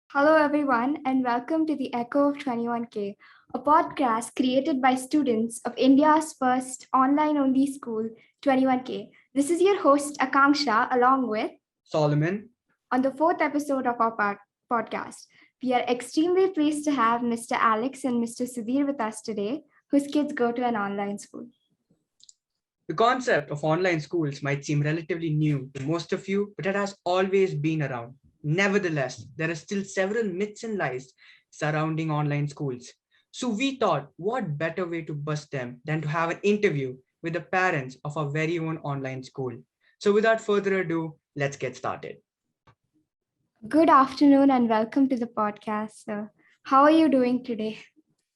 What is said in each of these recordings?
Hello, everyone, and welcome to the Echo of 21K, a podcast created by students of India's first online only school, 21K. This is your host, Akanksha, along with Solomon. On the fourth episode of our podcast. We are extremely pleased to have Mr. Alex and Mr. Sudhir with us today, whose kids go to an online school. The concept of online schools might seem relatively new to most of you, but it has always been around. Nevertheless, there are still several myths and lies surrounding online schools. So we thought, what better way to bust them than to have an interview with the parents of our very own online school. So without further ado, let's get started. Good afternoon and welcome to the podcast, sir. How are you doing today?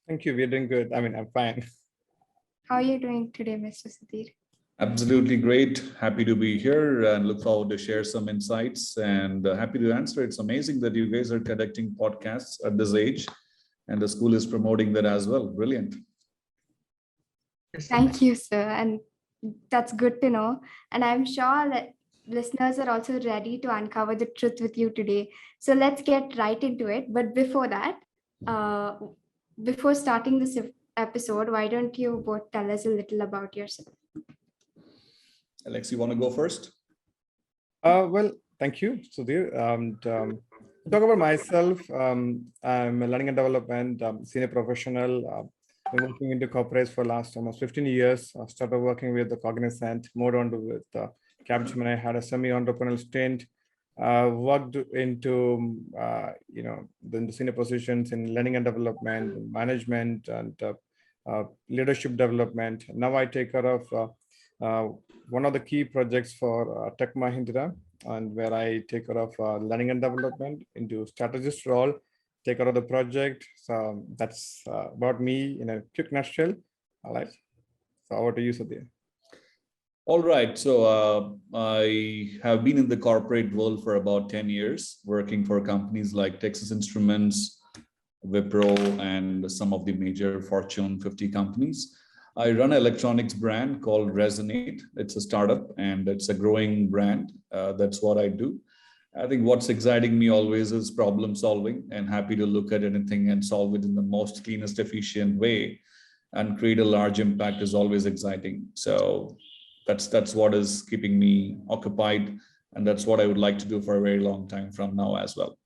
Thank you. We're doing good. I'm fine. How are you doing today, Mr. Sudhir? Absolutely great. Happy to be here and look forward to share some insights and happy to answer. It's amazing that you guys are conducting podcasts at this age and the school is promoting that as well. Brilliant. Thank you, sir. And that's good to know. And I'm sure that listeners are also ready to uncover the truth with you today. So let's get right into it. But before that, before starting this episode, why don't you both tell us a little about yourself? Alex, you want to go first? Well, thank you, Sudhir. Talk about myself. I'm a learning and development senior professional. Been working into corporates for last almost 15 years. I started working with the Cognizant, moved on to with Capgemini. I had a semi-entrepreneurial stint. Worked into the senior positions in learning and development, management, and leadership development. Now I take care of one of the key projects for Tech Mahindra, and where I take care of learning and development into strategist role, take care of the project. So that's about me in a quick nutshell. All right. So over to you, Sudhir. All right. So I have been in the corporate world for about 10 years, working for companies like Texas Instruments, Wipro, and some of the major Fortune 50 companies. I run an electronics brand called Resonate. It's a startup and it's a growing brand. That's what I do. I think what's exciting me always is problem solving, and happy to look at anything and solve it in the most cleanest, efficient way and create a large impact is always exciting. So that's what is keeping me occupied. And that's what I would like to do for a very long time from now as well.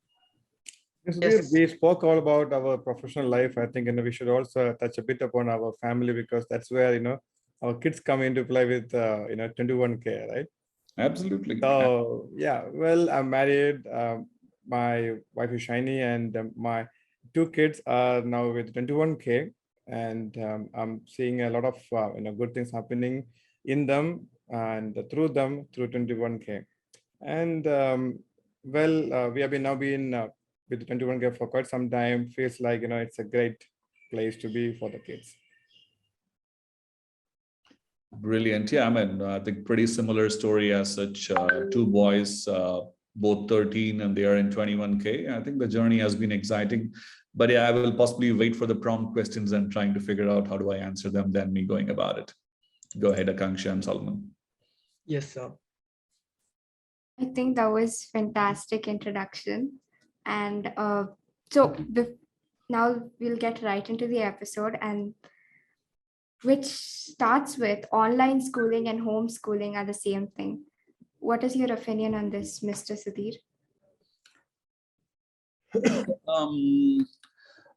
Yes. We spoke all about our professional life. I think we should also touch a bit upon our family, because that's where our kids come into play with 21K, right? Absolutely. So yeah, well, I'm married. My wife is Shiny, and my two kids are now with 21K, and I'm seeing a lot of good things happening in them and through 21K. And we have been with 21K for quite some time. Feels like it's a great place to be for the kids. Brilliant. Yeah, I think pretty similar story as such. Two boys, both 13, and they are in 21K. I think the journey has been exciting. But yeah, I will possibly wait for the prompt questions and trying to figure out how do I answer them, then me going about it. Go ahead, Akanksha and Solomon. Yes, sir. I think that was fantastic introduction. And now we'll get right into the episode, and which starts with online schooling and homeschooling are the same thing. What is your opinion on this, Mr. Sudhir?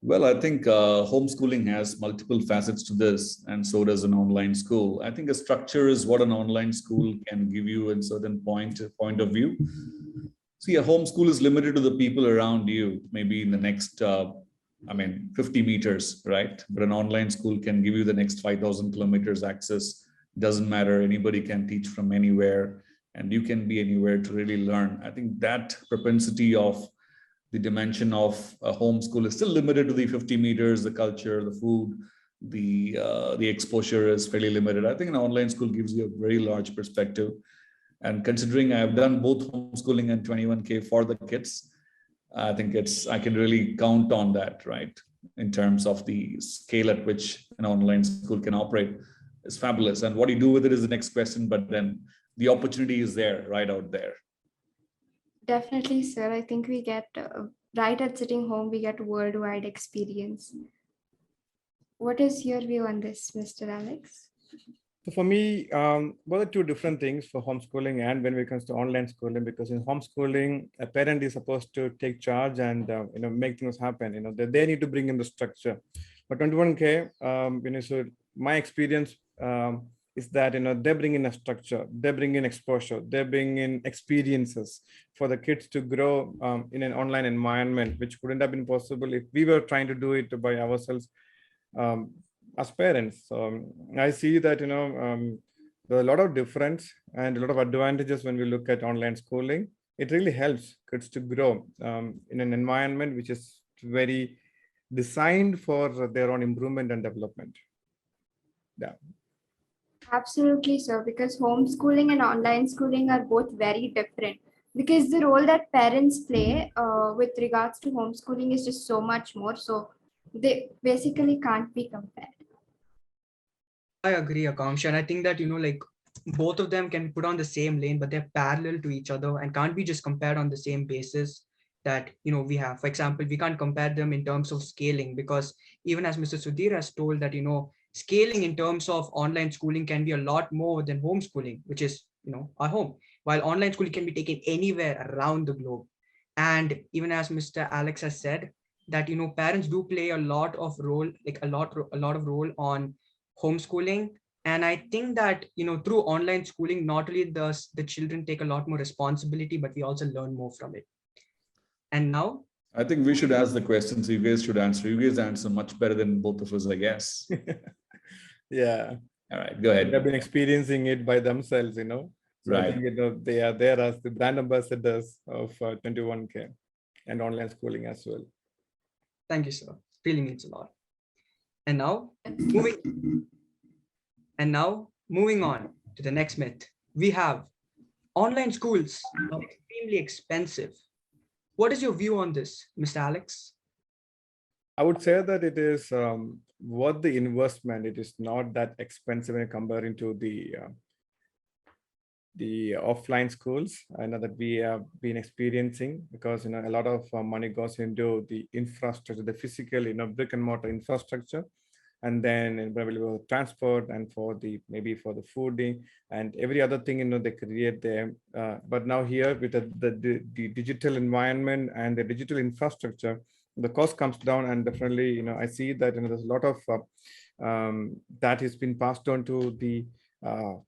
Well, I think homeschooling has multiple facets to this, and so does an online school. I think a structure is what an online school can give you in certain point of view. See, a homeschool is limited to the people around you, maybe in the next 50 meters, right? But an online school can give you the next 5,000 kilometers access. Doesn't matter, anybody can teach from anywhere, and you can be anywhere to really learn. I think that propensity of the dimension of a homeschool is still limited to the 50 meters, the culture, the food, the exposure is fairly limited. I think an online school gives you a very large perspective. And considering I've done both homeschooling and 21K for the kids, I think I can really count on that, right? In terms of the scale at which an online school can operate is fabulous. And what you do with it is the next question, but then the opportunity is there, right out there. Definitely, sir. I think we get right at sitting home, we get worldwide experience. What is your view on this, Mr. Alex? So for me, both are two different things for homeschooling and when it comes to online schooling, because in homeschooling, a parent is supposed to take charge and make things happen. They need to bring in the structure. But 21K, so my experience is that they bring in a structure, they bring in exposure, they bring in experiences for the kids to grow in an online environment, which couldn't have been possible if we were trying to do it by ourselves. As parents, I see that there are a lot of difference and a lot of advantages when we look at online schooling. It really helps kids to grow in an environment which is very designed for their own improvement and development. Yeah. Absolutely, sir, because homeschooling and online schooling are both very different. Because the role that parents play with regards to homeschooling is just so much more. So they basically can't be compared. I agree, Akanksha. And I think that, like both of them can put on the same lane, but they're parallel to each other and can't be just compared on the same basis that, we have. For example, we can't compare them in terms of scaling, because even as Mr. Sudhir has told that, scaling in terms of online schooling can be a lot more than homeschooling, which is, our home, while online schooling can be taken anywhere around the globe. And even as Mr. Alex has said, that, parents do play a lot of role, like a lot of role on homeschooling. And I think that through online schooling, not only does the children take a lot more responsibility, but we also learn more from it. And now I think we should ask the questions. You guys should answer. You guys answer much better than both of us, I guess. Yeah. All right, go ahead. They've been experiencing it by themselves, So Right. I think, they are there as the brand ambassadors of 21K and online schooling as well. thank you, sir. Really means a lot. And now moving on to the next myth. We have online schools are extremely expensive. What is your view on this, Mr. Alex? I would say that it is worth the investment. It is not that expensive when comparing to the offline schools. I know that we have been experiencing, because a lot of money goes into the infrastructure, the physical brick and mortar infrastructure, and then available transport and maybe for the fooding and every other thing they create there. But now here with the digital environment and the digital infrastructure, the cost comes down, and definitely I see that there's a lot of that has been passed on to the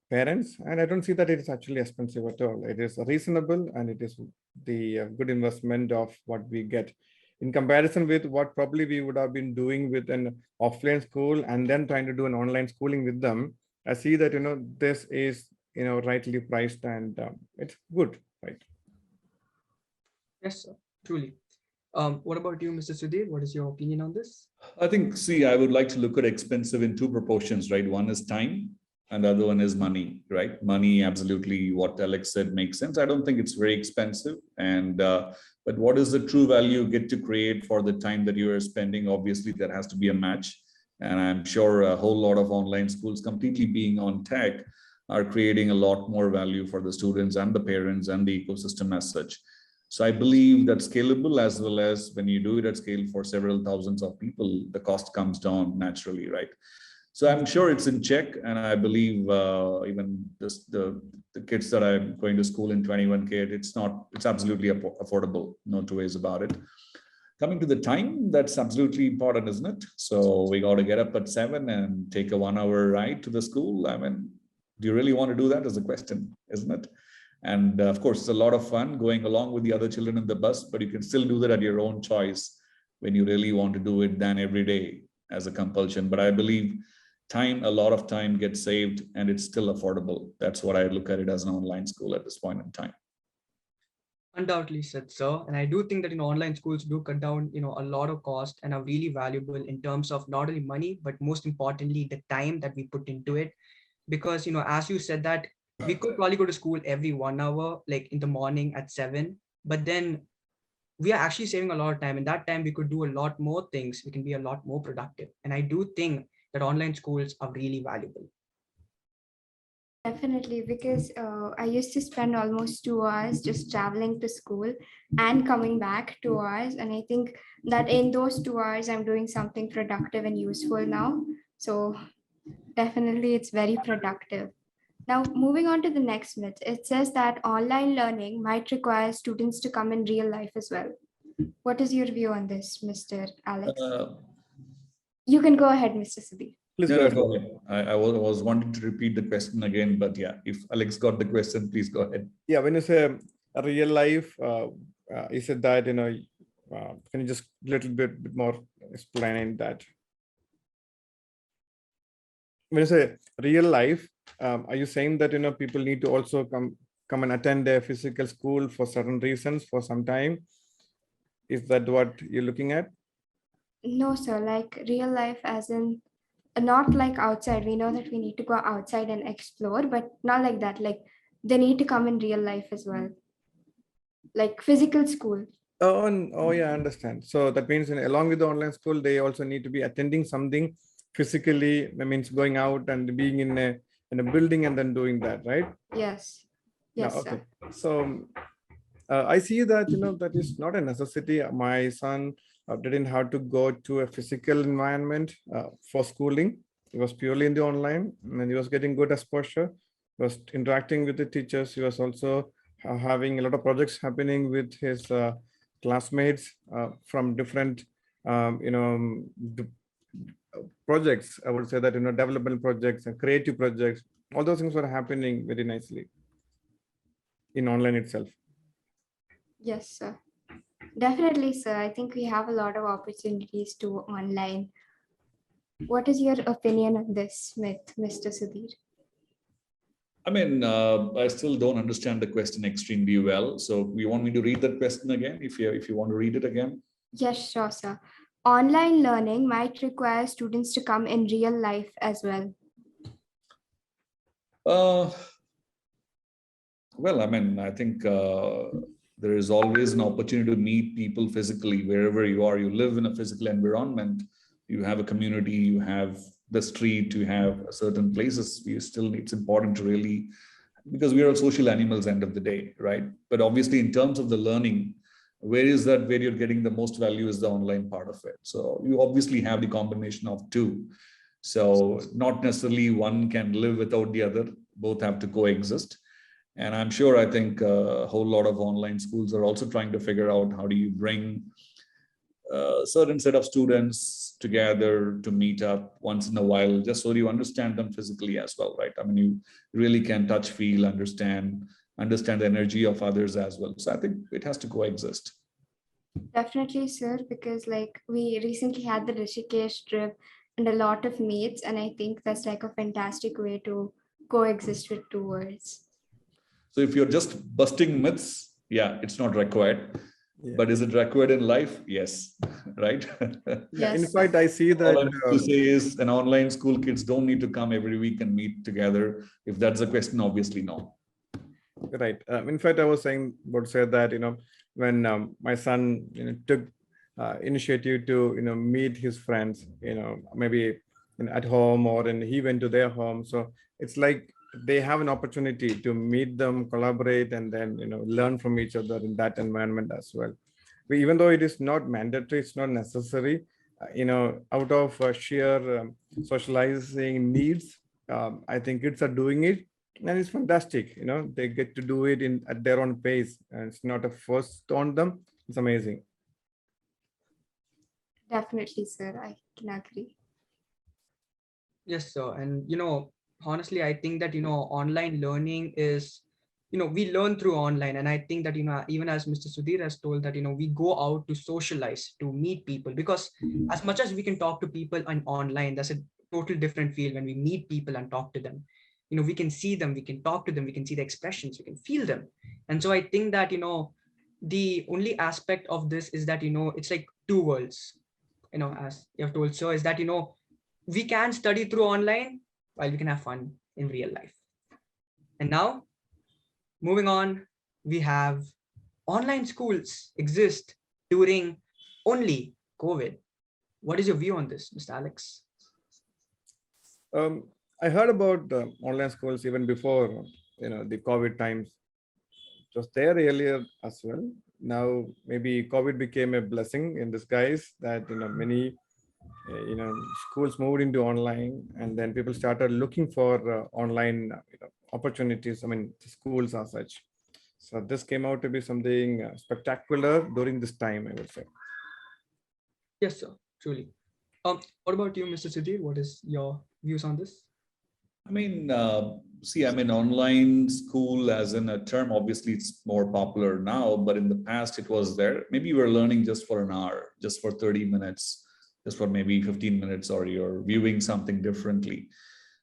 parents, and I don't see that it is actually expensive at all. It is reasonable, and it is the good investment of what we get in comparison with what probably we would have been doing with an offline school and then trying to do an online schooling with them. I see that this is rightly priced, and it's good, right? Yes, sir. Truly. What about you, Mr. Sudhir? What is your opinion on this? I think, I would like to look at expensive in two proportions, right? One is time and the other one is money, right? Money, absolutely, what Alex said makes sense. I don't think it's very expensive. And but what is the true value you get to create for the time that you are spending? Obviously, there has to be a match. And I'm sure a whole lot of online schools completely being on tech are creating a lot more value for the students and the parents and the ecosystem as such. So I believe that scalable, as well as when you do it at scale for several thousands of people, the cost comes down naturally, right? So I'm sure it's in check, and I believe even the kids that I'm going to school in 21K, it's absolutely affordable, no two ways about it. Coming to the time, that's absolutely important, isn't it? So we got to get up at 7 and take a 1-hour ride to the school. I mean, do you really want to do that is a question, isn't it? And of course, it's a lot of fun going along with the other children in the bus, but you can still do that at your own choice when you really want to do it than every day as a compulsion. But I believe a lot of time gets saved, and it's still affordable. That's what I look at it as an online school at this point in time. Undoubtedly said, sir. And I do think that online schools do cut down a lot of cost and are really valuable in terms of not only money, but most importantly the time that we put into it. Because as you said, that we could probably go to school every 1 hour, like in the morning at 7, but then we are actually saving a lot of time. In that time we could do a lot more things. We can be a lot more productive. And I do think that online schools are really valuable. Definitely, because I used to spend almost 2 hours just traveling to school and coming back 2 hours. And I think that in those 2 hours, I'm doing something productive and useful now. So definitely, it's very productive. Now, moving on to the next myth, it says that online learning might require students to come in real life as well. What is your view on this, Mr. Alex? Uh, You can go ahead, Mr. Sudhir. Please no, go no, ahead. go ahead. I was wanting to repeat the question again, but yeah, if Alex got the question, please go ahead. Yeah, when you say a real life, is it that, can you just little bit more explain that? When you say real life, are you saying that, people need to also come and attend a physical school for certain reasons for some time? Is that what you're looking at? No, sir, like real life, as in not like outside. We know that we need to go outside and explore, but not like that. Like they need to come in real life as well, like physical school. Oh, yeah, I understand. So that means along with the online school, they also need to be attending something physically. That means going out and being in a building and then doing that, right? Yes, No, yes, okay. sir. So I see that that is not a necessity. My son didn't have to go to a physical environment for schooling. He was purely in the online, and he was getting good exposure. He was interacting with the teachers. He was also having a lot of projects happening with his classmates from different, projects. I would say that development projects and creative projects. All those things were happening very nicely in online itself. Yes, sir. Definitely, sir. I think we have a lot of opportunities to online. What is your opinion on this myth, Mr. Sudhir? I mean, I still don't understand the question extremely well. So you want me to read that question again? If you want to read it again. Yes, sure, sir. Online learning might require students to come in real life as well. Uh, well, I mean, I think there is always an opportunity to meet people physically wherever you are. You live in a physical environment. You have a community. You have the street. You have certain places. It's important to really, because we are social animals end of the day, right? But obviously, in terms of the learning, where you're getting the most value is the online part of it. So you obviously have the combination of two. So not necessarily one can live without the other. Both have to coexist. And I'm sure, I think a whole lot of online schools are also trying to figure out how do you bring a certain set of students together to meet up once in a while, just so you understand them physically as well, right? I mean, you really can touch, feel, understand the energy of others as well. So I think it has to coexist. Definitely, sir, because like we recently had the Rishikesh trip and a lot of meets, and I think that's like a fantastic way to coexist with two worlds. So if you're just busting myths, yeah, it's not required. Yeah. But is it required in life? Yes, right? Yeah, in Yes. fact, I see that. All I need to say is an online school, kids don't need to come every week and meet together. If that's the question, obviously no. Right. In fact, I was saying, would say that when my son took initiative to meet his friends, maybe at home or he went to their home. So it's like they have an opportunity to meet them, collaborate, and then learn from each other in that environment as well. Even though it is not mandatory, it's not necessary. Out of sheer socializing needs, I think kids are doing it, and it's fantastic. They get to do it at their own pace, and it's not a force on them. It's amazing. Definitely, sir. I can agree. Yes, sir. And honestly, I think that online learning is, we learn through online. And I think that even as Mr. Sudhir has told, that we go out to socialize, to meet people, because as much as we can talk to people online, that's a total different feel when we meet people and talk to them. We can see them, we can talk to them, we can see the expressions, we can feel them. And so I think that the only aspect of this is that it's like two worlds, as you have told, so is that we can study through online while we can have fun in real life. And now, moving on, we have online schools exist during only COVID. What is your view on this, Mr. Alex? I heard about online schools even before, the COVID times. It was there earlier as well. Now maybe COVID became a blessing in disguise that many schools moved into online, and then people started looking for online opportunities. I mean, schools as such. So this came out to be something spectacular during this time, I would say. Yes, sir, truly. What about you, Mr. Sudhir? What is your views on this? I mean, see, I mean, online school as in a term, obviously it's more popular now, but in the past it was there. Maybe you were learning just for an hour, just for 30 minutes, just for maybe 15 minutes, or you're viewing something differently.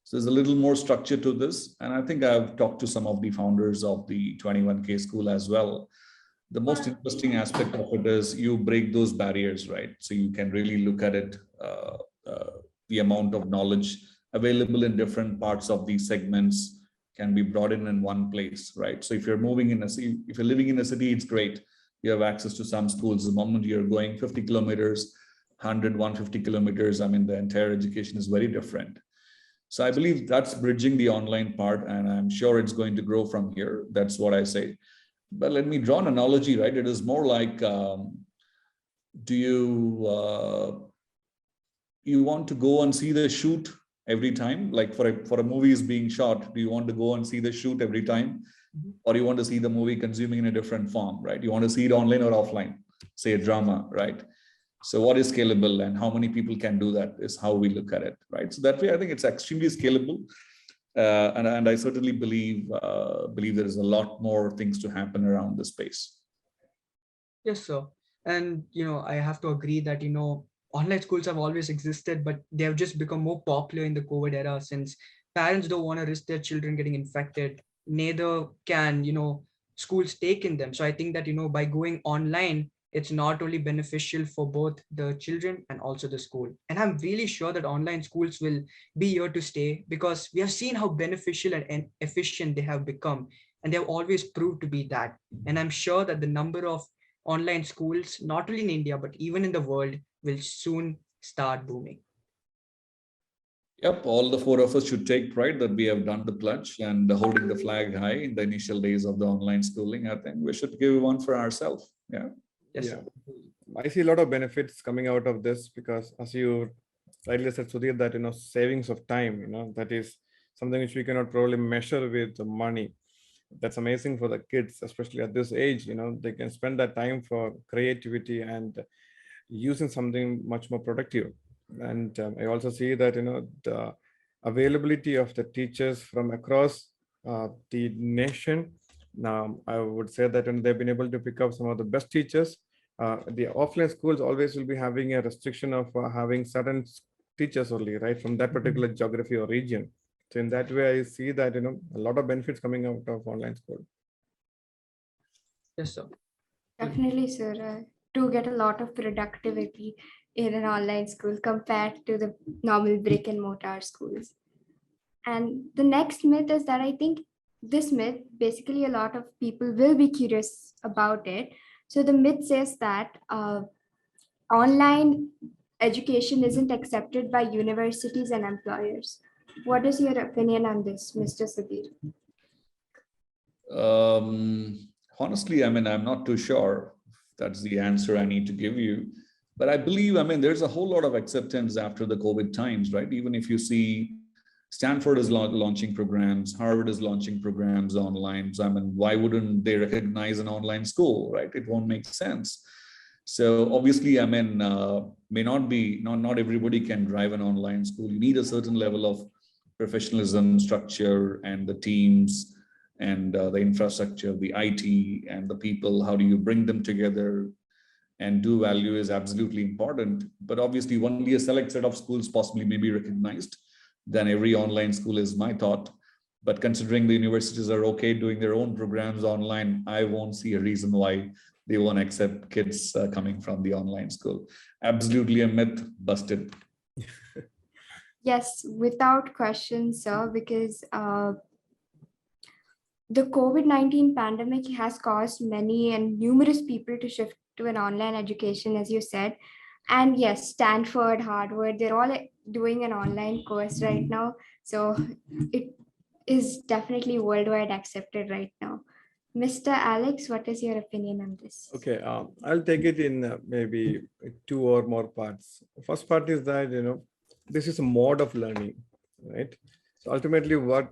So there's a little more structure to this. And I think I've talked to some of the founders of the 21K school as well. The most interesting aspect of it is you break those barriers, right? So you can really look at it, the amount of knowledge available in different parts of these segments can be brought in one place, right? So if you're moving in a city, if you're living in a city, it's great. You have access to some schools. The moment you're going 50 kilometers, 100, 150 kilometers, I mean, the entire education is very different. So I believe that's bridging the online part, and I'm sure it's going to grow from here. That's what I say. But let me draw an analogy, right? It is more like, do you want to go and see the shoot every time? Like for a movie is being shot, do you want to go and see the shoot every time? Or you want to see the movie consuming in a different form, right? You want to see it online or offline, say a drama, right? So what is scalable and how many people can do that is how we look at it, right? So that way, I think it's extremely scalable. And I certainly believe there is a lot more things to happen around this space. Yes, sir. And I have to agree that online schools have always existed, but they have just become more popular in the COVID era, since parents don't want to risk their children getting infected. Neither can schools take in them. So I think that by going online, it's not only beneficial for both the children and also the school. And I'm really sure that online schools will be here to stay, because we have seen how beneficial and efficient they have become, and they have always proved to be that. And I'm sure that the number of online schools, not only in India, but even in the world, will soon start booming. Yep, all the four of us should take pride that we have done the pledge and holding the flag high in the initial days of the online schooling. I think we should give one for ourselves. Yeah. Yes, Yeah. sir. I see a lot of benefits coming out of this because, as you rightly said, Sudhir, that savings of time, that is something which we cannot probably measure with money. That's amazing for the kids, especially at this age. They can spend that time for creativity and using something much more productive. And I also see that the availability of the teachers from across the nation. Now, I would say that they've been able to pick up some of the best teachers. The offline schools always will be having a restriction of having certain teachers only, right, from that particular geography or region. So in that way, I see that a lot of benefits coming out of online school. Yes, sir. Definitely, sir. To get a lot of productivity in an online school compared to the normal brick and mortar schools. And the next myth is that I think this myth, basically, a lot of people will be curious about it. So the myth says that online education isn't accepted by universities and employers. What is your opinion on this, Mr. Sudhir? Honestly, I mean, I'm not too sure if that's the answer I need to give you. But I believe, I mean, there's a whole lot of acceptance after the COVID times, right? Even if you see Stanford is launching programs, Harvard is launching programs online. So, I mean, why wouldn't they recognize an online school, right? It won't make sense. So obviously, I mean, may not be, not everybody can drive an online school. You need a certain level of professionalism, structure, and the teams, and the infrastructure, the IT, and the people. How do you bring them together? And do value is absolutely important. But obviously, only a select set of schools possibly may be recognized. Then every online school is my thought. But considering the universities are okay doing their own programs online, I won't see a reason why they won't accept kids coming from the online school. Absolutely a myth busted. Yes, without question, sir, because the COVID-19 pandemic has caused many and numerous people to shift to an online education, as you said. And yes, Stanford, Harvard, they're all doing an online course right now. So it is definitely worldwide accepted right now. Mr. Alex, what is your opinion on this? Okay, I'll take it in maybe two or more parts. First part is that, this is a mode of learning, right? So ultimately what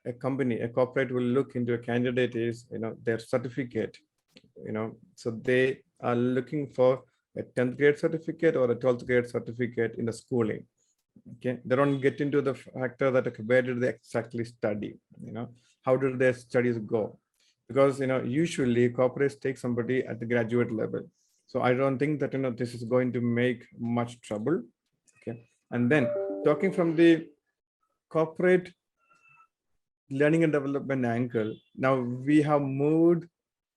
a company, a corporate will look into a candidate is, their certificate, so they are looking for a 10th grade certificate or a 12th grade certificate in the schooling. Okay, they don't get into the factor that, okay, where did they exactly study, how did their studies go? Because usually corporates take somebody at the graduate level, so I don't think that this is going to make much trouble. Okay, and then talking from the corporate learning and development angle, now we have moved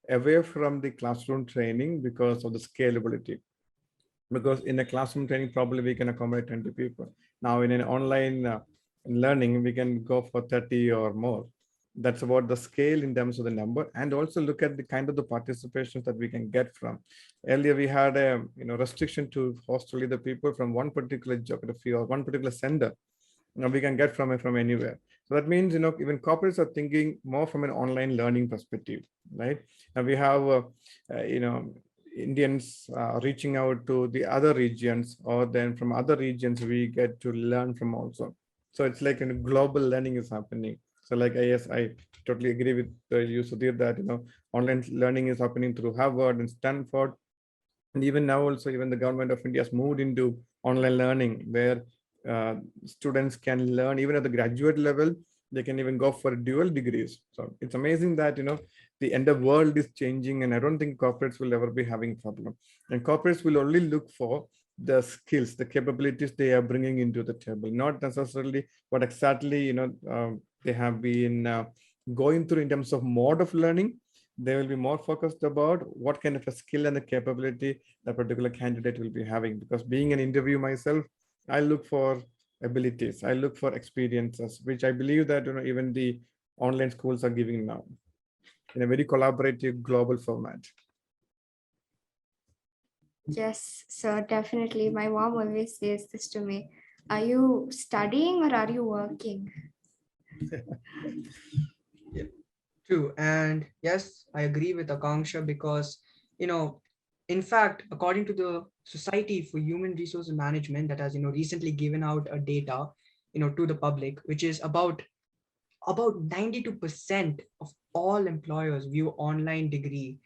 away from the classroom training because of the scalability. Because in a classroom training, probably we can accommodate 20 people. Now in an online learning, we can go for 30 or more. That's about the scale in terms of the number, and also look at the kind of the participations that we can get from. Earlier, we had a restriction to host only the people from one particular geography or one particular sender. Now we can get from anywhere. So that means even corporates are thinking more from an online learning perspective, right? And we have Indians reaching out to the other regions, or then from other regions we get to learn from also. So it's like a global learning is happening. So like, yes, I totally agree with you, Sudhir, that online learning is happening through Harvard and Stanford. And even now also, even the government of India has moved into online learning, where students can learn even at the graduate level. They can even go for dual degrees. So it's amazing that the end of world is changing, and I don't think corporates will ever be having problem. And corporates will only look for the skills, the capabilities they are bringing into the table, not necessarily what exactly they have been going through in terms of mode of learning. They will be more focused about what kind of a skill and the capability that particular candidate will be having. Because being an interview myself, I look for abilities, I look for experiences, which I believe that even the online schools are giving now in a very collaborative global format. Yes, so definitely. My mom always says this to me. Are you studying or are you working? Yeah, true. And yes, I agree with Akanksha because, in fact, according to the Society for Human Resource Management that has, recently given out a data, to the public, which is about 92% of all employers view online degree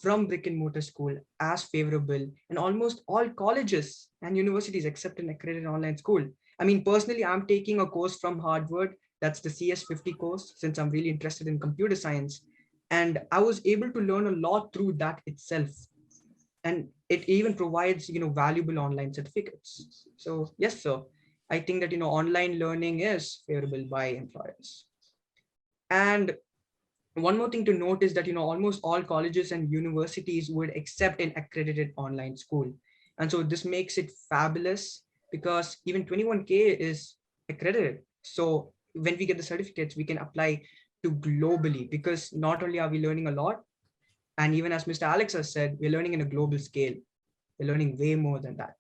from brick and mortar school as favorable, and almost all colleges and universities accept an accredited online school. I mean, personally, I'm taking a course from Harvard. That's the CS50 course, since I'm really interested in computer science. And I was able to learn a lot through that itself. And it even provides, valuable online certificates. So yes, sir, I think that, online learning is favorable by employers. And one more thing to note is that almost all colleges and universities would accept an accredited online school, and so this makes it fabulous because even 21K is accredited. So when we get the certificates, we can apply to globally, because not only are we learning a lot, and even as Mr. Alex has said, we're learning in a global scale. We're learning way more than that.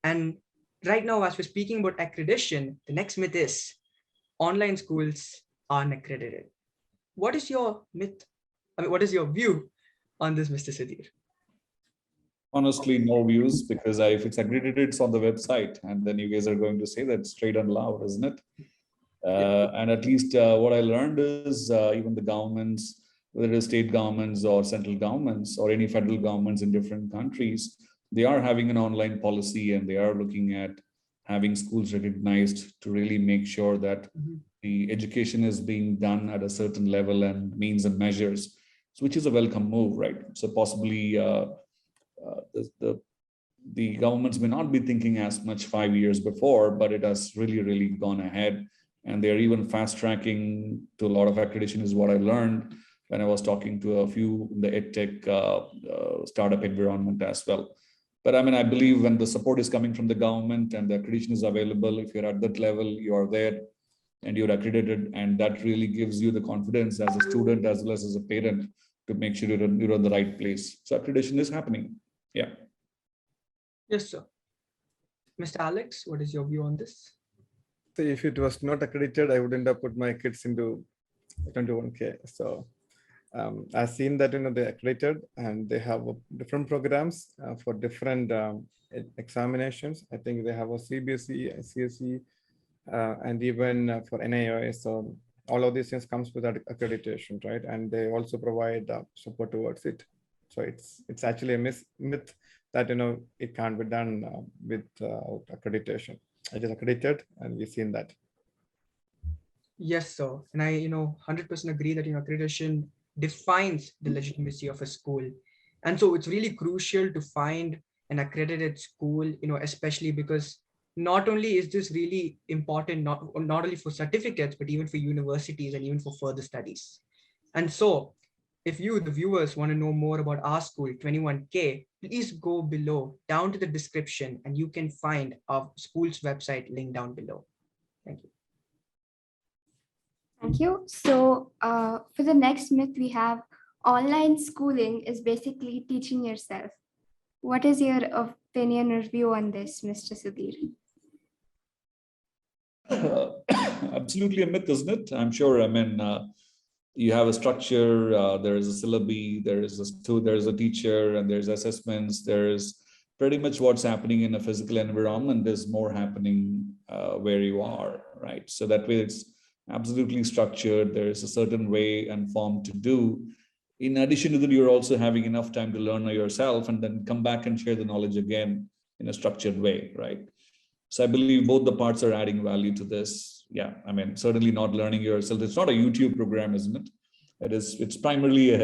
And right now, as we're speaking about accreditation, the next myth is online schools aren't accredited. What is your myth? I mean, what is your view on this, Mr. Sudhir? Honestly, no views, because if it's accredited, it's on the website, and then you guys are going to say that straight and loud, isn't it? And at least what I learned is even the governments, whether it is state governments or central governments or any federal governments in different countries, they are having an online policy, and they are looking at having schools recognized to really make sure that the education is being done at a certain level and means and measures, which is a welcome move, right? So possibly the governments may not be thinking as much 5 years before, but it has really gone ahead, and they're even fast tracking to a lot of accreditation, is what I learned when I was talking to a few in the edtech startup environment as well. But I mean, I believe when the support is coming from the government and the accreditation is available, if you're at that level, you are there and you're accredited, and that really gives you the confidence as a student as well as a parent to make sure you're in the right place. So accreditation is happening. Yeah. Yes, sir. Mr. Alex, what is your view on this? So if it was not accredited, I wouldn't have put my kids into 21K. So I've seen that they're accredited and they have different programs for different examinations. I think they have a CBSE, CSE, and even for NIOS. So all of these things comes with that accreditation, right? And they also provide support towards it. So it's actually a myth that it can't be done with accreditation. It is accredited, and we've seen that. Yes, sir. And I 100% agree that accreditation defines the legitimacy of a school. And so it's really crucial to find an accredited school, especially because not only is this really important, not only for certificates, but even for universities and even for further studies. And so if you, the viewers, want to know more about our school, 21K, please go below down to the description and you can find our school's website link down below. Thank you. Thank you. So for the next myth, we have online schooling is basically teaching yourself. What is your opinion or view on this, Mr. Sudhir? Absolutely a myth, isn't it? I'm sure. I mean, you have a structure. There is a syllabi. There is a teacher, and there's assessments. There is pretty much what's happening in a physical environment. There's more happening where you are, right? So that way, it's absolutely structured. There is a certain way and form to do. In addition to that, you're also having enough time to learn yourself and then come back and share the knowledge again in a structured way, right? So I believe both the parts are adding value to this. Yeah, I mean, certainly not learning yourself. It's not a YouTube program, isn't it? It's primarily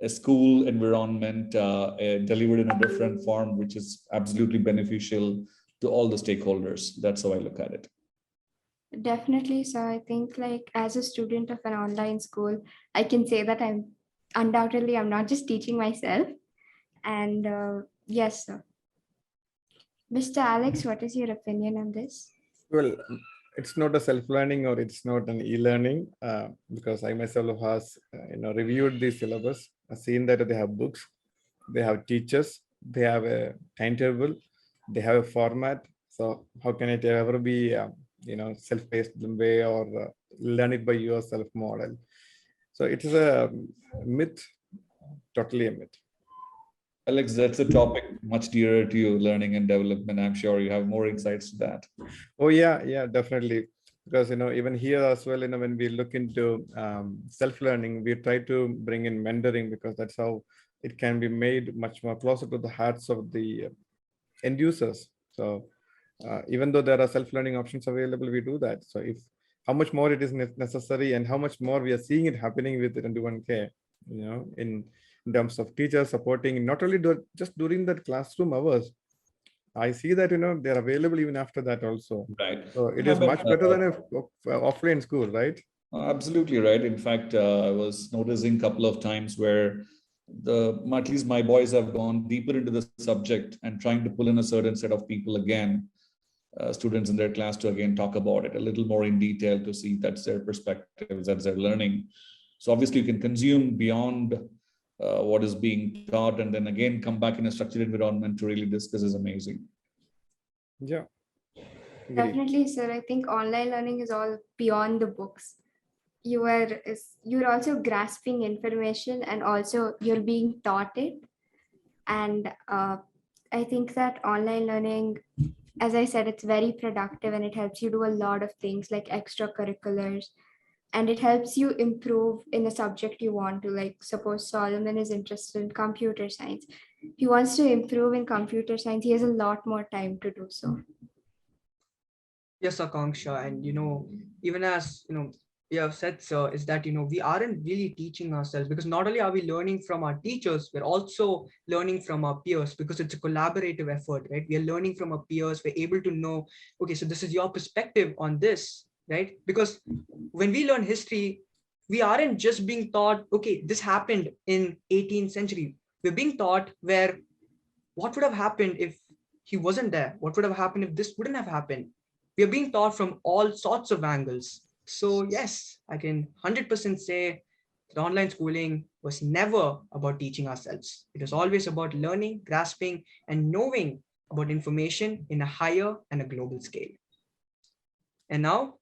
a school environment delivered in a different form, which is absolutely beneficial to all the stakeholders. That's how I look at it. Definitely. So I think like as a student of an online school, I can say that I'm not just teaching myself. And yes, sir. Mr. Alex, what is your opinion on this? Well, it's not a self-learning or it's not an e-learning because I myself has reviewed the syllabus. I've seen that they have books, they have teachers, they have a timetable, they have a format. So how can it ever be self-paced way or learn it by yourself model? So it is a myth, totally a myth. Alex, that's a topic much dearer to you, learning and development. I'm sure you have more insights to that. Oh yeah, definitely. Because even here as well, when we look into self-learning, we try to bring in mentoring because that's how it can be made much more closer to the hearts of the end users. So even though there are self-learning options available, we do that. So if how much more it is necessary and how much more we are seeing it happening with 21K, in terms of teachers supporting not only just during that classroom hours. I see that they're available even after that also. Right. So it is much better than a offline school, right? Absolutely right. In fact, I was noticing a couple of times where at least my boys have gone deeper into the subject and trying to pull in a certain set of people again, students in their class to again talk about it a little more in detail to see that's their perspectives, that's their learning. So obviously you can consume beyond what is being taught and then again come back in a structured environment to really discuss is amazing. Yeah. Definitely, sir. I think online learning is all beyond the books. You're also grasping information and also you're being taught it. And I think that online learning, as I said, it's very productive and it helps you do a lot of things like extracurriculars. And it helps you improve in a subject you want to. Like suppose Solomon is interested in computer science. If he wants to improve in computer science, he has a lot more time to do so. Yes, Akanksha, and even as you have said, sir, is that we aren't really teaching ourselves because not only are we learning from our teachers, we're also learning from our peers because it's a collaborative effort, right? We are learning from our peers. We're able to know, okay, so this is your perspective on this, right? Because when we learn history, we aren't just being taught, okay, this happened in 18th century. We're being taught where what would have happened if he wasn't there? What would have happened if this wouldn't have happened? We are being taught from all sorts of angles. So yes, I can 100% say that online schooling was never about teaching ourselves. It was always about learning, grasping, and knowing about information in a higher and a global scale. And now,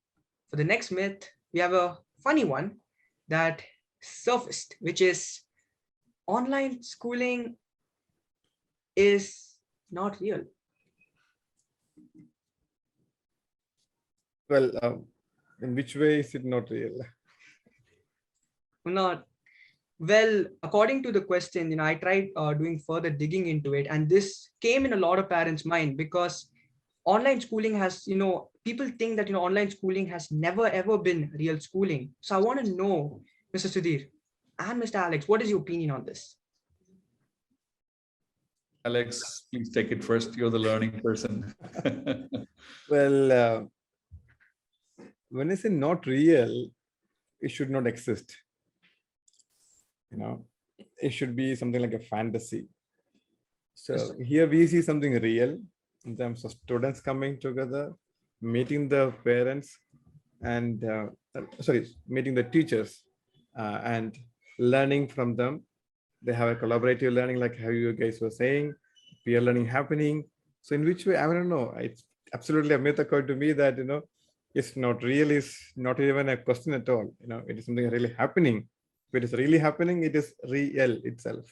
for the next myth, we have a funny one that surfaced, which is online schooling is not real. Well, in which way is it not real? Not well, according to the question, I tried doing further digging into it, and this came in a lot of parents' mind because online schooling has, people think that online schooling has never ever been real schooling. So I want to know, Mr. Sudhir and Mr. Alex, what is your opinion on this? Alex, please take it first. You're the learning person. Well, when I say not real, it should not exist. It should be something like a fantasy. So here we see something real in terms of students coming together, meeting the parents, and meeting the teachers and learning from them. They have a collaborative learning, like how you guys were saying, peer learning happening. So in which way, I don't know. It's absolutely a myth occurred to me that, it's not real, is not even a question at all. It is something really happening. If it is really happening, it is real itself.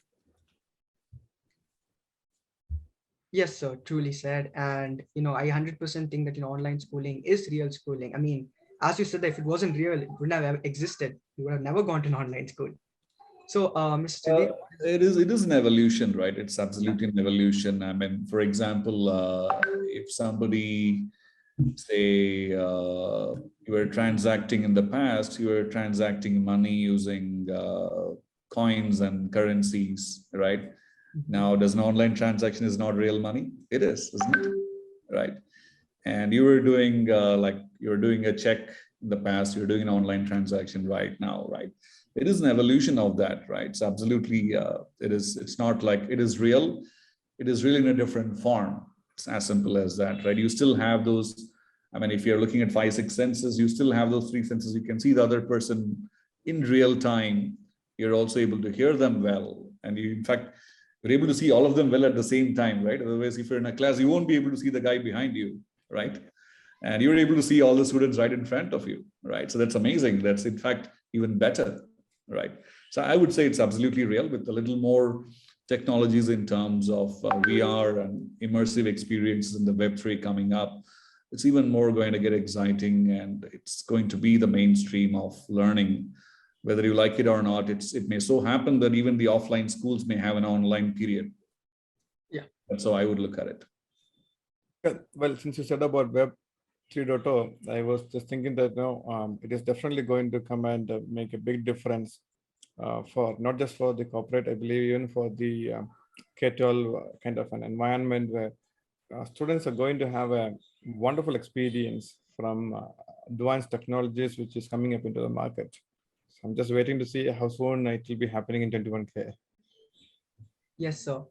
Yes, sir, truly said. And, I 100% think that, online schooling is real schooling. I mean, as you said, that if it wasn't real, it wouldn't have ever existed. You would have never gone to an online school. So, Mr. Sudhir, it is an evolution, right? It's absolutely an evolution. I mean, for example, if somebody say you were transacting in the past, you were transacting money using coins and currencies, right? Now, does an online transaction is not real money? It is, isn't it? Right. And you were doing you were doing a check in the past, you're doing an online transaction right now, right? It is an evolution of that, right? It's absolutely, it's not like it is real. It is really in a different form. It's as simple as that, right? You still have those, I mean, if you're looking at 5, 6 senses, you still have those 3 senses. You can see the other person in real time. You're also able to hear them well. And you, in fact, you're able to see all of them well at the same time, right? Otherwise, if you're in a class, you won't be able to see the guy behind you, right? And you're able to see all the students right in front of you, right? So that's amazing. That's in fact even better, right? So I would say it's absolutely real with a little more technologies in terms of VR and immersive experiences in the Web3 coming up. It's even more going to get exciting, and it's going to be the mainstream of learning. Whether you like it or not, it may so happen that even the offline schools may have an online period. Yeah. That's how I would look at it. Well, since you said about Web 3.0, I was just thinking that it is definitely going to come and make a big difference for not just for the corporate, I believe even for the K-12 kind of an environment where students are going to have a wonderful experience from advanced technologies which is coming up into the market. So I'm just waiting to see how soon it will be happening in 21K. Yes, sir.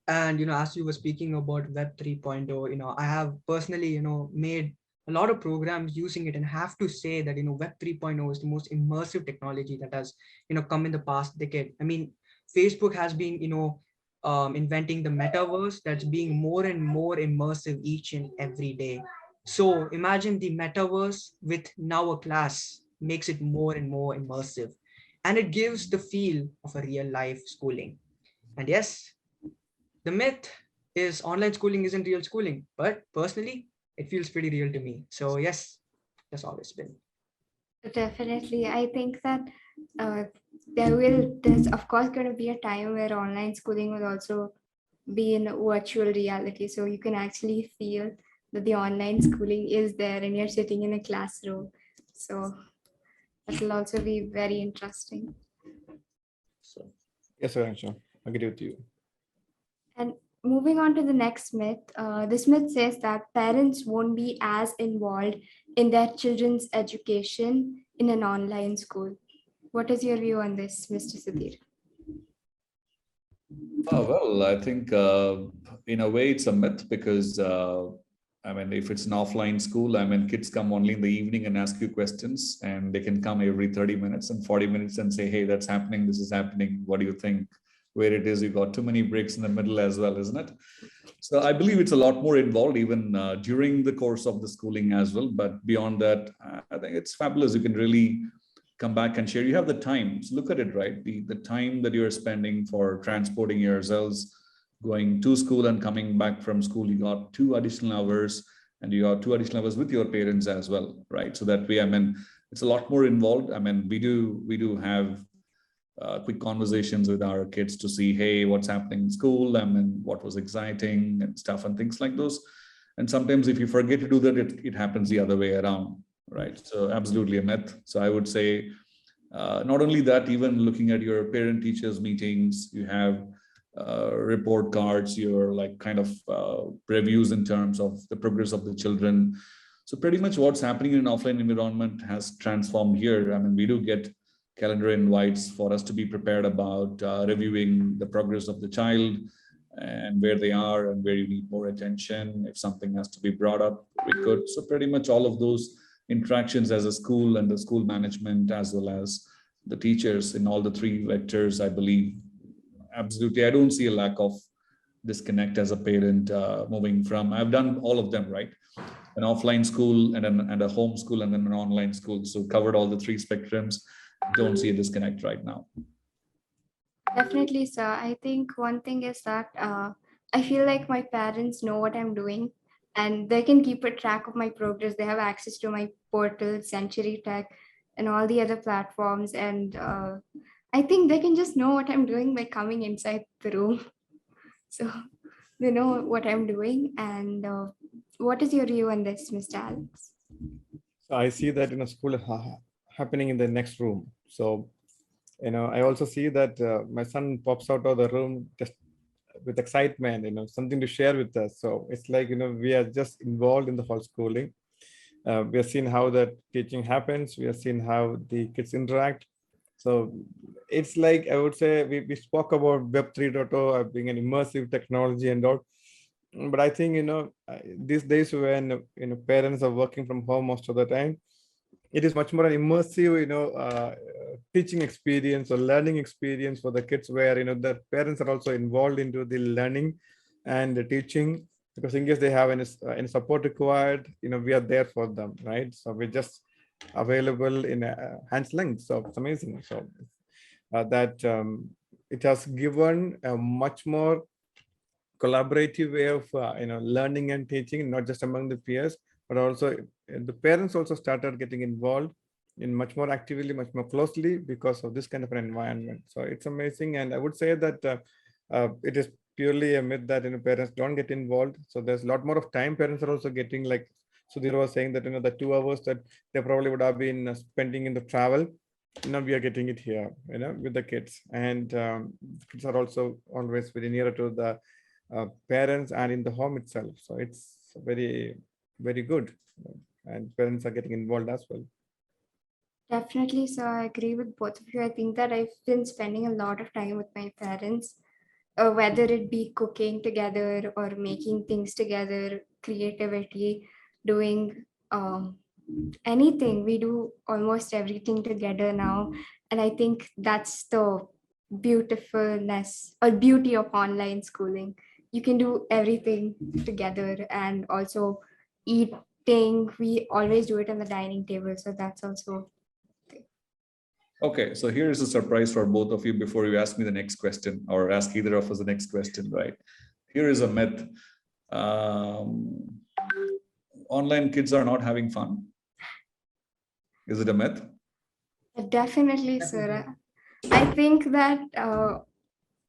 And, as you were speaking about Web 3.0, I have personally, made a lot of programs using it, and have to say that, Web 3.0 is the most immersive technology that has, come in the past decade. I mean, Facebook has been, inventing the metaverse that's being more and more immersive each and every day. So imagine the metaverse with now a class makes it more and more immersive, and it gives the feel of a real life schooling. And yes, the myth is online schooling isn't real schooling, but personally, it feels pretty real to me. So yes, that's always been. Definitely. I think that there's of course going to be a time where online schooling will also be in virtual reality. So you can actually feel that the online schooling is there and you're sitting in a classroom. So that will also be very interesting. So yes, Akanksha, I agree with you. And moving on to the next myth, this myth says that parents won't be as involved in their children's education in an online school. What is your view on this, Mr. Sudhir? Oh, well, I think in a way it's a myth because, I mean, if it's an offline school, I mean, kids come only in the evening and ask you questions, and they can come every 30 minutes and 40 minutes and say, hey, that's happening, this is happening, what do you think? where it is you got too many breaks in the middle as well, isn't it? So I believe it's a lot more involved even during the course of the schooling as well. But beyond that, I think it's fabulous. You can really come back and share. You have the time. So look at it, right? The time that you're spending for transporting yourselves, going to school and coming back from school, you got 2 additional hours, and you got 2 additional hours with your parents as well, right? So that way, I mean, it's a lot more involved. I mean, we do have quick conversations with our kids to see, hey, what's happening in school, I mean, what was exciting and stuff and things like those. And sometimes if you forget to do that, it happens the other way around, right? So absolutely a myth. So I would say not only that, even looking at your parent teachers meetings, you have report cards, your like kind of reviews in terms of the progress of the children. So pretty much what's happening in an offline environment has transformed here. I mean, we do get calendar invites for us to be prepared about reviewing the progress of the child and where they are and where you need more attention. If something has to be brought up, we could. So pretty much all of those interactions as a school and the school management, as well as the teachers in all the three vectors, I believe, absolutely. I don't see a lack of disconnect as a parent moving from, I've done all of them, right? An offline school and a home school and then an online school. So covered all the three spectrums. Don't see a disconnect right now. Definitely, sir. I think one thing is that I feel like my parents know what I'm doing and they can keep a track of my progress. They have access to my portal, Century Tech, and all the other platforms. And I think they can just know what I'm doing by coming inside the room. So they know what I'm doing. And what is your view on this, Mr. Alex? So I see that in a school happening in the next room. So, I also see that my son pops out of the room just with excitement, something to share with us. So it's like, we are just involved in the whole schooling. We have seen how that teaching happens. We have seen how the kids interact. So it's like, I would say, we spoke about Web 3.0 being an immersive technology and all. But I think, these days when, parents are working from home most of the time, it is much more an immersive, teaching experience or learning experience for the kids where, the parents are also involved into the learning and the teaching, because in case they have any support required, we are there for them, right? So we're just available in a hand's length. So it's amazing. So that it has given a much more collaborative way of, learning and teaching, not just among the peers, but also the parents also started getting involved in much more actively, much more closely because of this kind of an environment. So it's amazing. And I would say that it is purely a myth that, parents don't get involved. So there's a lot more of time parents are also getting, like Sudhir was saying that, the 2 hours that they probably would have been spending in the travel, now we are getting it here, with the kids. And kids are also always very nearer to the parents and in the home itself. So it's very, very good. And parents are getting involved as well. Definitely, sir. I agree with both of you. I think that I've been spending a lot of time with my parents, whether it be cooking together or making things together, creativity, doing anything. We do almost everything together now. And I think that's the beautifulness or beauty of online schooling. You can do everything together, and also eating. We always do it on the dining table. So that's also. Okay, so here is a surprise for both of you before you ask me the next question or ask either of us the next question, right? Here is a myth. Online kids are not having fun. Is it a myth? Definitely, sir. I think that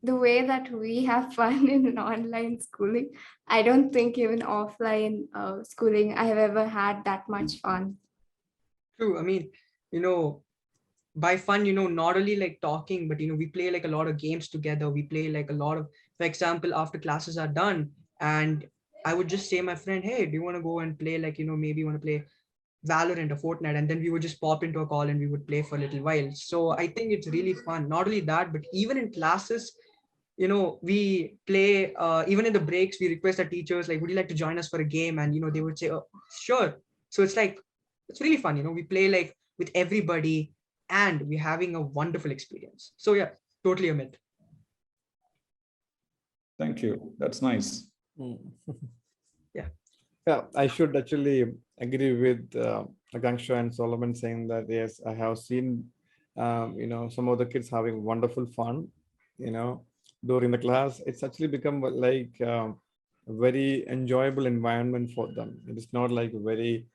the way that we have fun in online schooling, I don't think even offline schooling I have ever had that much fun. True. I mean, by fun, not only like talking, but, we play like a lot of games together. We play like a lot of, for example, after classes are done, and I would just say my friend, hey, do you want to go and play like, maybe you want to play Valorant or Fortnite, and then we would just pop into a call and we would play for a little while. So I think it's really fun. Not only that, but even in classes, we play, even in the breaks, we request our teachers, like, would you like to join us for a game? And, they would say, oh, sure. So it's like, it's really fun. We play like with everybody and we're having a wonderful experience. So yeah, totally a myth. Thank you. That's nice. Mm. Yeah. Yeah, I should actually agree with Akanksha and Solomon saying that yes, I have seen some of the kids having wonderful fun, during the class. It's actually become like a very enjoyable environment for them. It is not like very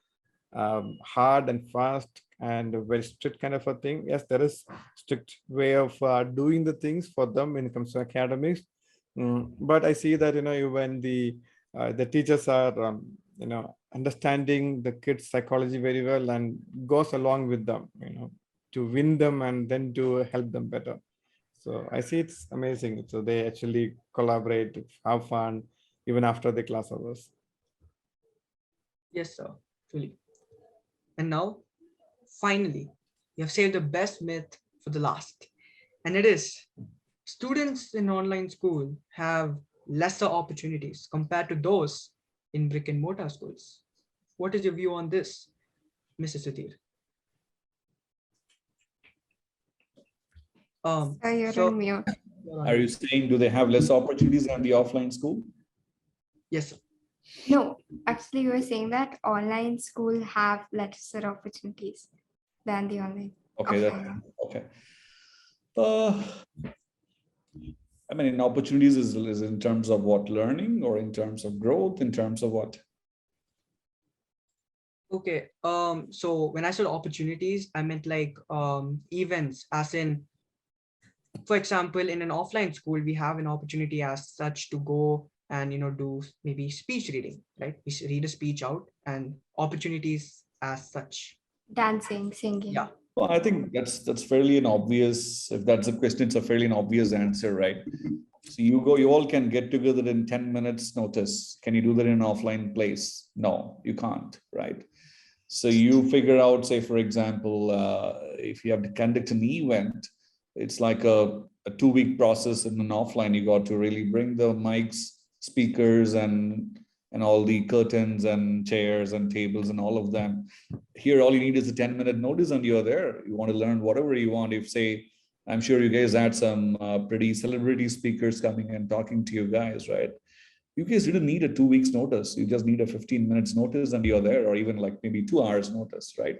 hard and fast and a very strict kind of a thing. Yes, there is strict way of doing the things for them when it comes to academics. But I see that even the teachers are understanding the kids' psychology very well and goes along with them, to win them and then to help them better. So I see it's amazing. So they actually collaborate, have fun, even after the class hours. Yes, sir. Truly. And now, finally, you have saved the best myth for the last. And it is students in online school have lesser opportunities compared to those in brick and mortar schools. What is your view on this, Mr. Sudhir? So you're So on mute. you're on Are you mute. saying, do they have less opportunities than the offline school? Yes, sir. No, actually, you were saying that online school have lesser opportunities than the online. Okay, offline. okay. I mean, in opportunities is in terms of what, learning, or in terms of growth, in terms of what? Okay. So when I said opportunities, I meant like events, as in, for example, in an offline school, we have an opportunity as such to go and do maybe speech reading, right? We read a speech out and opportunities as such. Dancing, singing. Yeah. Well, I think that's fairly an obvious, if that's a question, it's a fairly an obvious answer, right? So you all can get together in 10 minutes notice. Can you do that in an offline place? No, you can't, right? So you figure out, say, for example, if you have to conduct an event, it's like a 2-week process in an offline. You got to really bring the mics, speakers, and all the curtains and chairs and tables and all of them. Here, all you need is a 10-minute notice and you're there. You want to learn whatever you want. If, say, I'm sure you guys had some pretty celebrity speakers coming and talking to you guys, right? You guys didn't need a 2 weeks notice. You just need a 15 minutes notice and you're there, or even like maybe 2 hours notice, right?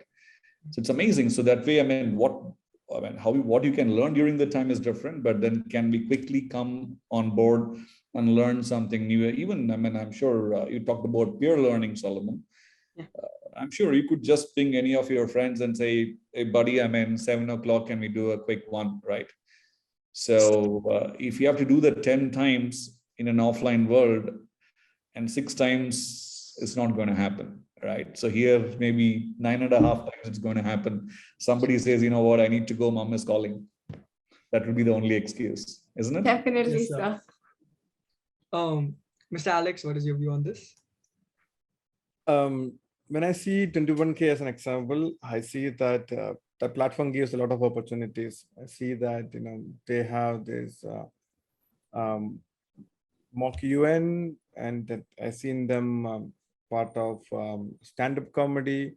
So it's amazing. So that way, what you can learn during the time is different, but then can we quickly come on board and learn something new? Even, I'm sure you talked about peer learning, Solomon. Yeah. I'm sure you could just ping any of your friends and say, hey buddy, 7 o'clock, can we do a quick one, right? So if you have to do that 10 times in an offline world, and 6 times it's not going to happen, right? So here, maybe 9.5 times it's going to happen. Somebody says, you know what, I need to go, mom is calling. That will be the only excuse, isn't it? Definitely, Yes, sir. Mr. Alex, what is your view on this? When I see 21K as an example, I see that the platform gives a lot of opportunities. I see that they have this mock UN, and that I've seen them part of stand-up comedy.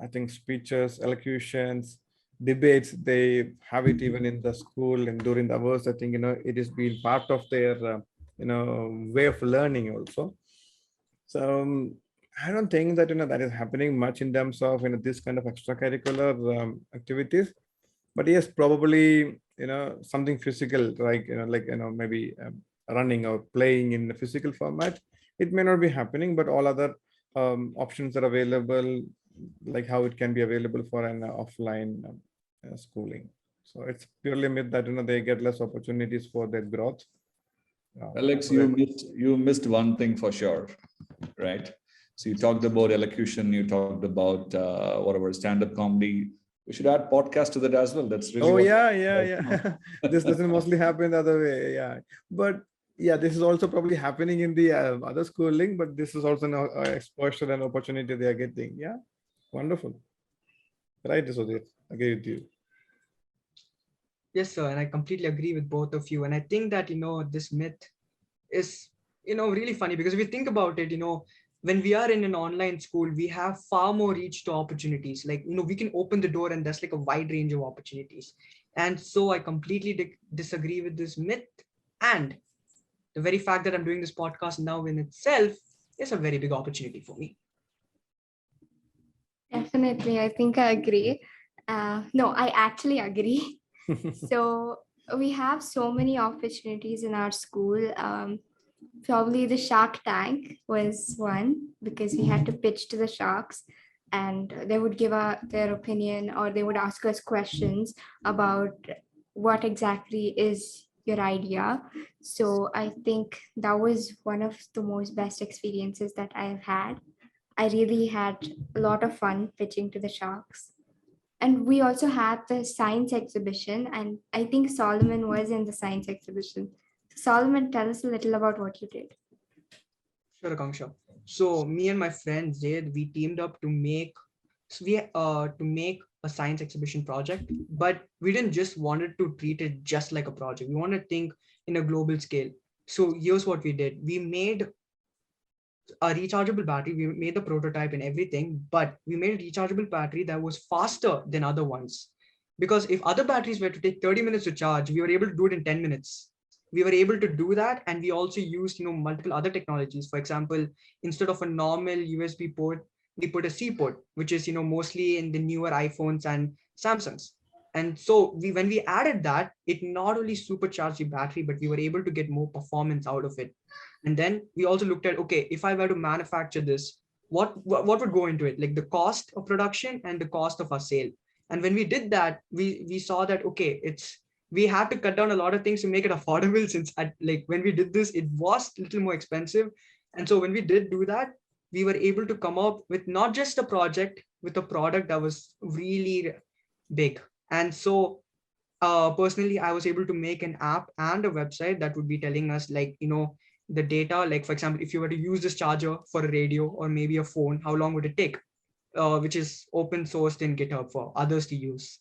I think speeches, elocutions, debates. They have it even in the school and during the hours. I think it is being part of their way of learning also. So I don't think that that is happening much in terms of this kind of extracurricular activities. But yes, probably something physical, like maybe running or playing in the physical format. It may not be happening, but all other options are available, like how it can be available for an offline schooling. So it's purely a myth that they get less opportunities for their growth. Alex, you missed one thing for sure, right? So you talked about elocution, you talked about whatever stand-up comedy. We should add podcast to that as well. That's really. Oh yeah. This doesn't mostly happen the other way. Yeah, but yeah, this is also probably happening in the other schooling, but this is also an exposure and opportunity they are getting. Yeah, wonderful. Right, Sudhir, agree with you. Yes, sir, and I completely agree with both of you. And I think that this myth is really funny, because if you think about it, when we are in an online school, we have far more reach to opportunities. Like we can open the door and there's like a wide range of opportunities. And so I completely disagree with this myth. And the very fact that I'm doing this podcast now in itself is a very big opportunity for me. Definitely, I think I agree. No, I actually agree. So we have so many opportunities in our school. Probably the Shark Tank was one because we had to pitch to the sharks, and they would give their opinion, or they would ask us questions about what exactly is your idea. So I think that was one of the most best experiences that I've had. I really had a lot of fun pitching to the sharks. And we also had the science exhibition, and I think Solomon was in the science exhibition. Solomon, tell us a little about what you did. Sure, Akanksha. So me and my friends did, we teamed up to make a science exhibition project, but we didn't just wanted to treat it just like a project. We want to think in a global scale. So here's what we did. We made a rechargeable battery. We made the prototype and everything, but we made a rechargeable battery that was faster than other ones. Because if other batteries were to take 30 minutes to charge, we were able to do it in 10 minutes. We were able to do that, and we also used, multiple other technologies. For example, instead of a normal USB port, we put a C port, which is, mostly in the newer iPhones and Samsungs. And so when we added that, it not only supercharged the battery, but we were able to get more performance out of it. And then we also looked at, okay, if I were to manufacture this, what would go into it? Like the cost of production and the cost of our sale. And when we did that, we saw that, okay, we had to cut down a lot of things to make it affordable, since when we did this, it was a little more expensive. And so when we did do that, we were able to come up with not just a project, with a product that was really big. And so personally, I was able to make an app and a website that would be telling us, the data, like for example, if you were to use this charger for a radio or maybe a phone, how long would it take? Which is open sourced in GitHub for others to use.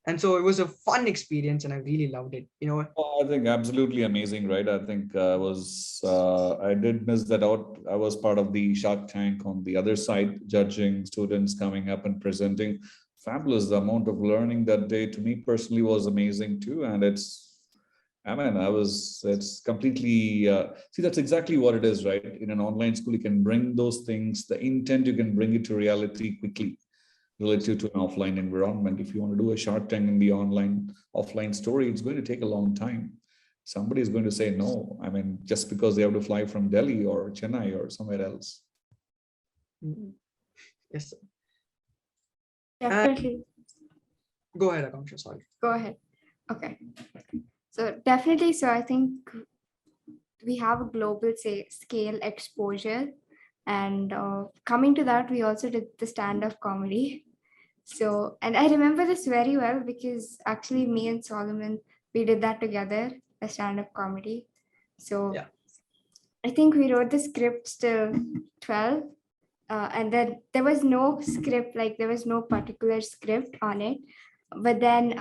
And so it was a fun experience, and I really loved it. Oh, I think absolutely amazing, right? I think I did miss that out. I was part of the Shark Tank on the other side, judging students coming up and presenting. Fabulous. The amount of learning that day to me personally was amazing too. And it's completely, see, that's exactly what it is, right? In an online school, you can bring those things, the intent, you can bring it to reality quickly relative to an offline environment. If you want to do a Shark Tank in the offline story, it's going to take a long time. Somebody is going to say no. Just because they have to fly from Delhi or Chennai or somewhere else. Yes, sir. Definitely. Go ahead, Akanksha, sorry. Go ahead. Okay. So definitely. So I think we have a global scale exposure, and coming to that, we also did the stand-up comedy. So, and I remember this very well because actually me and Solomon, we did that together, a stand-up comedy. So Yeah. I think we wrote the scripts till 12. And then there was no script, like there was no particular script on it. But then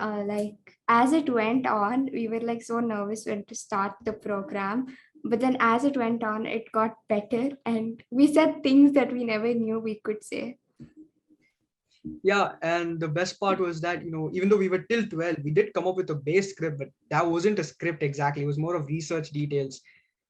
as it went on, we were like so nervous when to start the program. But then as it went on, it got better, and we said things that we never knew we could say. Yeah, and the best part was that, even though we were till 12, we did come up with a base script, but that wasn't a script exactly. It was more of research details.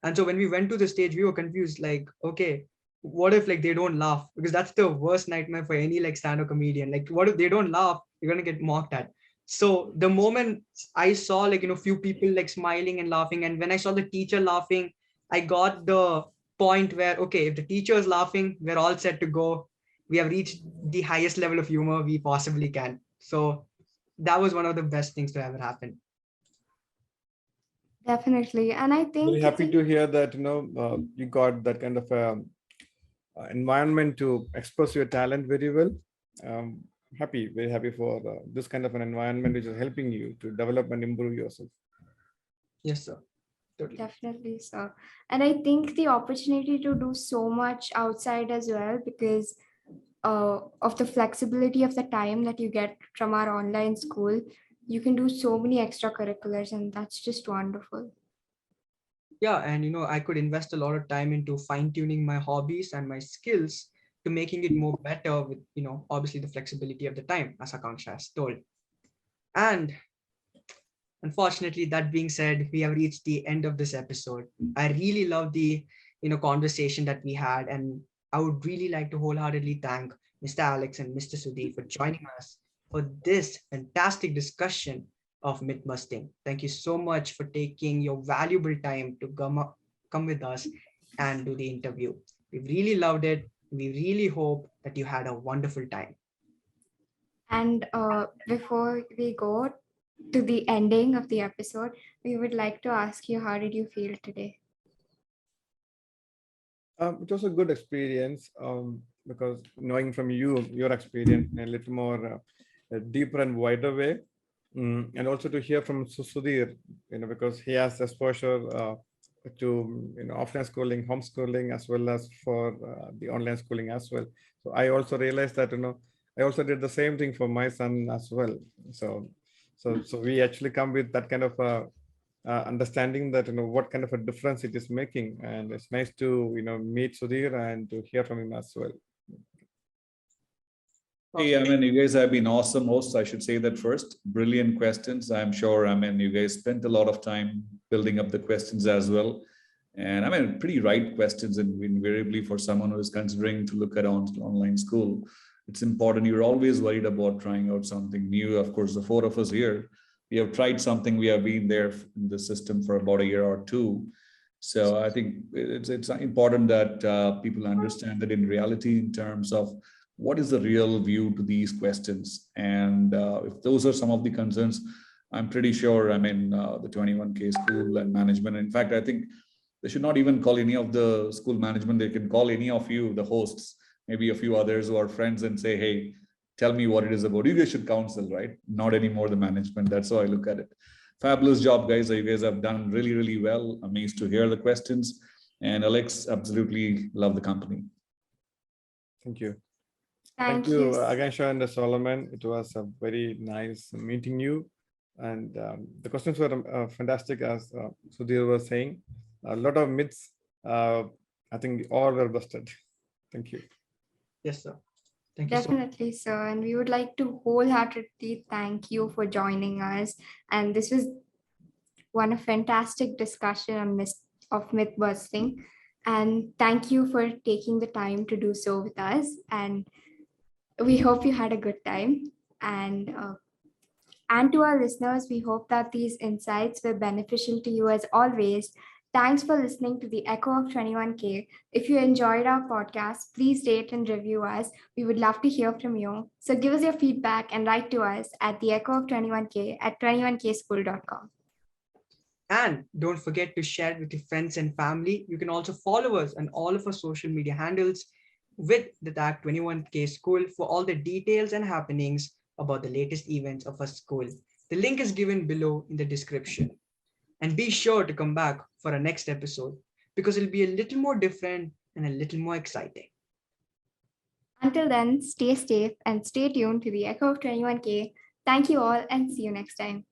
And so when we went to the stage, we were confused, like, okay, what if they don't laugh? Because that's the worst nightmare for any stand-up comedian. Like, what if they don't laugh? You're going to get mocked at. So the moment I saw few people smiling and laughing, and when I saw the teacher laughing, I got the point where, okay, if the teacher is laughing, we're all set to go. We have reached the highest level of humor we possibly can. So that was one of the best things to ever happen. Definitely. And I think Very happy to hear that, you got that kind of environment to express your talent very well. Very happy for this kind of an environment which is helping you to develop and improve yourself. Yes, sir. Totally. Definitely so. And I think the opportunity to do so much outside as well, because of the flexibility of the time that you get from our online school, you can do so many extracurriculars, and that's just wonderful. Yeah, and I could invest a lot of time into fine-tuning my hobbies and my skills to making it more better with, obviously the flexibility of the time, as Akanksha has told. And Unfortunately, that being said, we have reached the end of this episode. I really love the conversation that we had, and I would really like to wholeheartedly thank Mr. Alex and Mr. Sudhir for joining us for this fantastic discussion of myth busting. Thank you so much for taking your valuable time to come with us and do the interview. We really loved it. We really hope that you had a wonderful time. And before we go to the ending of the episode, we would like to ask you, how did you feel today? It was a good experience because knowing from you, your experience in a little more deeper and wider way, and also to hear from Sudhir, because he has exposure to offline schooling, homeschooling, as well as for the online schooling as well. So I also realized that I also did the same thing for my son as well. So we actually come with that kind of understanding that what kind of a difference it is making, and it's nice to meet Sudhir and to hear from him as well. Hey, I mean, you guys have been awesome hosts. I should say that first. Brilliant questions. I'm sure, I mean, you guys spent a lot of time building up the questions as well. And I mean, pretty right questions, and invariably for someone who is considering to look at online school, it's important. You're always worried about trying out something new. Of course, the four of us here, we have tried something. We have been there in the system for about a year or two. So I think it's important that people understand that in reality, in terms of what is the real view to these questions, and if those are some of the concerns, I'm pretty sure, I mean, the 21K school and management, in fact, I think they should not even call any of the school management. They can call any of you, the hosts, maybe a few others who are friends, and say, hey, tell me what it is about. You guys should counsel, right? Not anymore the management. That's how I look at it. Fabulous job, guys. You guys have done really, really well. Amazed to hear the questions. And Alex, absolutely love the company. Thank you. Thank you, you. Akanksha and Solomon. It was a very nice meeting you. And the questions were fantastic, as Sudhir was saying. A lot of myths, I think all were busted. Thank you. Yes, sir. Thank you so much. Definitely, sir. And we would like to wholeheartedly thank you for joining us. And this was one fantastic discussion on myth busting. And thank you for taking the time to do so with us. And we hope you had a good time. And to our listeners, we hope that these insights were beneficial to you as always. Thanks for listening to the Echo of 21K. If you enjoyed our podcast, please rate and review us. We would love to hear from you. So give us your feedback and write to us at the Echo of 21K at 21kschool.com. And don't forget to share it with your friends and family. You can also follow us on all of our social media handles with the tag 21K School for all the details and happenings about the latest events of our school. The link is given below in the description. And be sure to come back for our next episode, because it'll be a little more different and a little more exciting. Until then, stay safe and stay tuned to the Echo of 21K. Thank you all and see you next time.